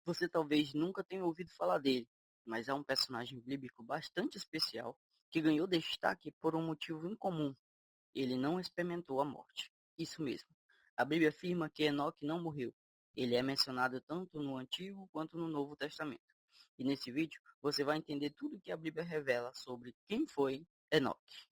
Você talvez nunca tenha ouvido falar dele, mas é um personagem bíblico bastante especial que ganhou destaque por um motivo incomum: ele não experimentou a morte. Isso mesmo. A Bíblia afirma que Enoque não morreu. Ele é mencionado tanto no Antigo quanto no Novo Testamento. E nesse vídeo você vai entender tudo o que a Bíblia revela sobre quem foi Enoque.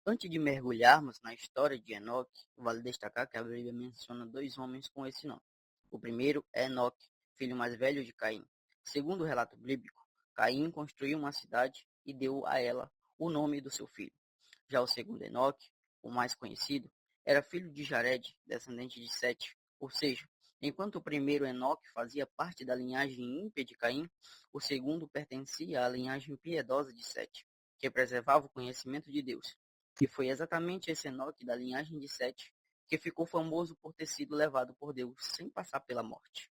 Antes de mergulharmos na história de Enoque, vale destacar que a Bíblia menciona dois homens com esse nome. O primeiro é Enoque, filho mais velho de Caim. Segundo o relato bíblico, Caim construiu uma cidade e deu a ela o nome do seu filho. Já o segundo Enoque, o mais conhecido, era filho de Jared, descendente de Sete. Ou seja, enquanto o primeiro Enoque fazia parte da linhagem ímpia de Caim, o segundo pertencia à linhagem piedosa de Sete, que preservava o conhecimento de Deus. E foi exatamente esse Enoque da linhagem de Sete que ficou famoso por ter sido levado por Deus sem passar pela morte.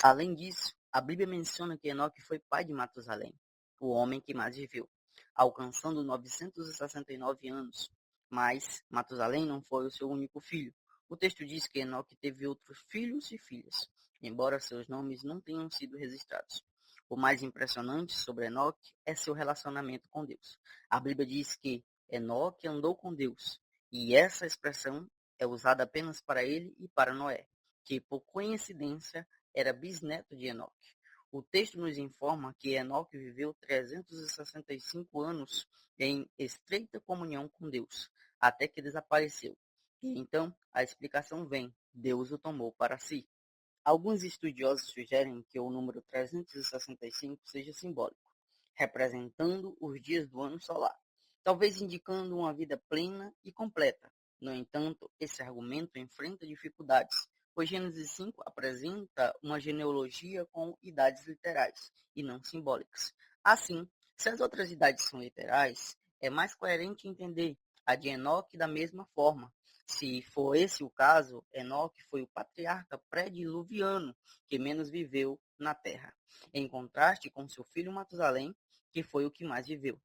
Além disso, a Bíblia menciona que Enoque foi pai de Matusalém, o homem que mais viveu, alcançando 969 anos. Mas Matusalém não foi o seu único filho. O texto diz que Enoque teve outros filhos e filhas, embora seus nomes não tenham sido registrados. O mais impressionante sobre Enoque é seu relacionamento com Deus. A Bíblia diz que Enoque andou com Deus, e essa expressão é usada apenas para ele e para Noé, que por coincidência era bisneto de Enoque. O texto nos informa que Enoque viveu 365 anos em estreita comunhão com Deus, até que desapareceu. E então a explicação vem: Deus o tomou para si. Alguns estudiosos sugerem que o número 365 seja simbólico, representando os dias do ano solar, talvez indicando uma vida plena e completa. No entanto, esse argumento enfrenta dificuldades, pois Gênesis 5 apresenta uma genealogia com idades literais e não simbólicas. Assim, se as outras idades são literais, é mais coerente entender a de Enoque da mesma forma. Se for esse o caso, Enoque foi o patriarca pré-diluviano que menos viveu na terra, em contraste com seu filho Matusalém, que foi o que mais viveu.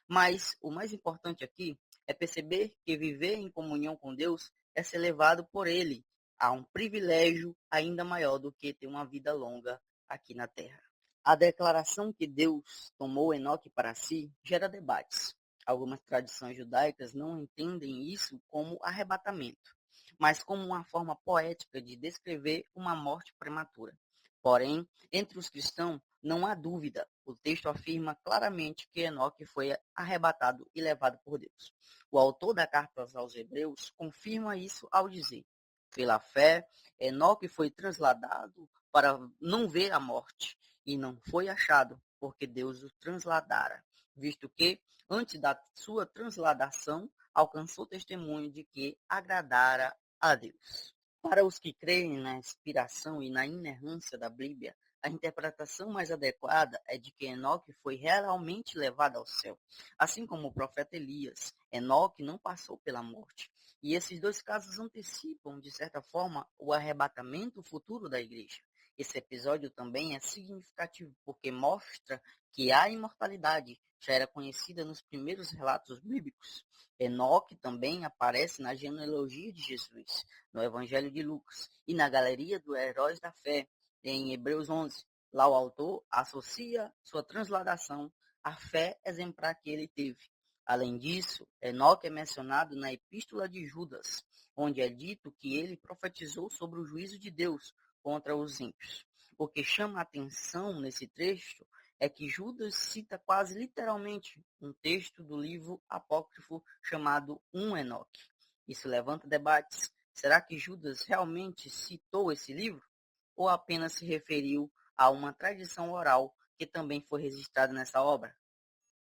Mas o mais importante aqui é perceber que viver em comunhão com Deus é ser levado por Ele a um privilégio ainda maior do que ter uma vida longa aqui na terra. A declaração que Deus tomou Enoque para si gera debates. Algumas tradições judaicas não entendem isso como arrebatamento, mas como uma forma poética de descrever uma morte prematura. Porém, entre os cristãos, não há dúvida. O texto afirma claramente que Enoque foi arrebatado e levado por Deus. O autor da carta aos Hebreus confirma isso ao dizer: pela fé, Enoque foi transladado para não ver a morte, e não foi achado, porque Deus o transladara, visto que, antes da sua transladação, alcançou testemunho de que agradara a Deus. Para os que creem na inspiração e na inerrância da Bíblia, a interpretação mais adequada é de que Enoque foi realmente levado ao céu. Assim como o profeta Elias, Enoque não passou pela morte. E esses dois casos antecipam, de certa forma, o arrebatamento futuro da igreja. Esse episódio também é significativo porque mostra que a imortalidade já era conhecida nos primeiros relatos bíblicos. Enoque também aparece na genealogia de Jesus, no Evangelho de Lucas, e na galeria dos heróis da fé, em Hebreus 11. Lá o autor associa sua transladação à fé exemplar que ele teve. Além disso, Enoque é mencionado na Epístola de Judas, onde é dito que ele profetizou sobre o juízo de Deus contra os ímpios. O que chama a atenção nesse trecho é que Judas cita quase literalmente um texto do livro apócrifo chamado Enoque. Isso levanta debates. Será que Judas realmente citou esse livro? Ou apenas se referiu a uma tradição oral que também foi registrada nessa obra?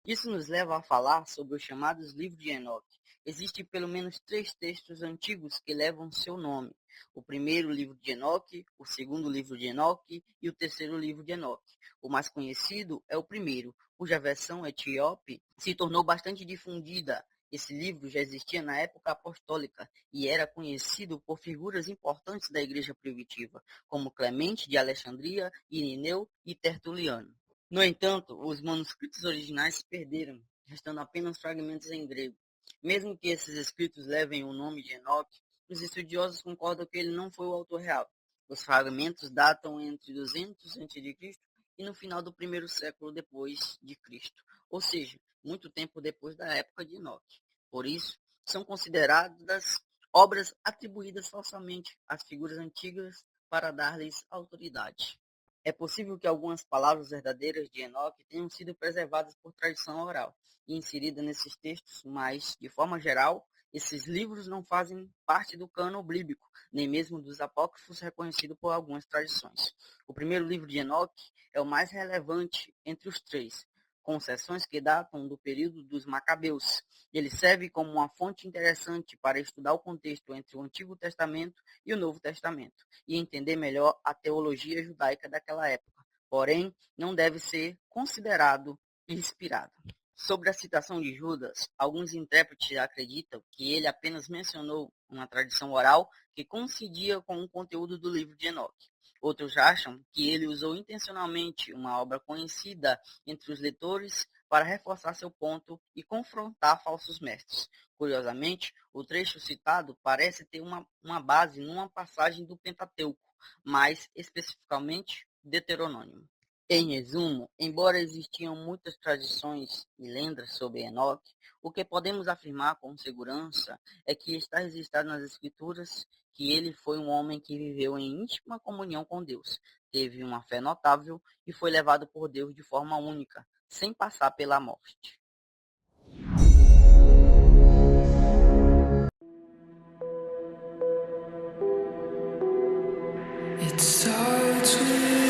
Isso nos leva a falar sobre os chamados livros de Enoque. Existem pelo menos três textos antigos que levam seu nome. O primeiro livro de Enoque, o segundo livro de Enoque e o terceiro livro de Enoque. O mais conhecido é o primeiro, cuja versão etíope se tornou bastante difundida. Esse livro já existia na época apostólica e era conhecido por figuras importantes da igreja primitiva, como Clemente de Alexandria, Irineu e Tertuliano. No entanto, os manuscritos originais se perderam, restando apenas fragmentos em grego. Mesmo que esses escritos levem o nome de Enoque, os estudiosos concordam que ele não foi o autor real. Os fragmentos datam entre 200 a.C. e no final do primeiro século depois de Cristo, ou seja, muito tempo depois da época de Enoque. Por isso, são consideradas obras atribuídas falsamente às figuras antigas para dar-lhes autoridade. É possível que algumas palavras verdadeiras de Enoque tenham sido preservadas por tradição oral e inseridas nesses textos, mas, de forma geral, esses livros não fazem parte do cânon bíblico, nem mesmo dos apócrifos reconhecidos por algumas tradições. O primeiro livro de Enoque é o mais relevante entre os três, com seções que datam do período dos Macabeus. Ele serve como uma fonte interessante para estudar o contexto entre o Antigo Testamento e o Novo Testamento, e entender melhor a teologia judaica daquela época. Porém, não deve ser considerado inspirado. Sobre a citação de Judas, alguns intérpretes acreditam que ele apenas mencionou uma tradição oral que coincidia com o conteúdo do livro de Enoque. Outros acham que ele usou intencionalmente uma obra conhecida entre os leitores para reforçar seu ponto e confrontar falsos mestres. Curiosamente, o trecho citado parece ter uma base numa passagem do Pentateuco, mais especificamente Deuteronômio. Em resumo, embora existiam muitas tradições e lendas sobre Enoque, o que podemos afirmar com segurança é que está registrado nas Escrituras que ele foi um homem que viveu em íntima comunhão com Deus, teve uma fé notável e foi levado por Deus de forma única, sem passar pela morte. It starts with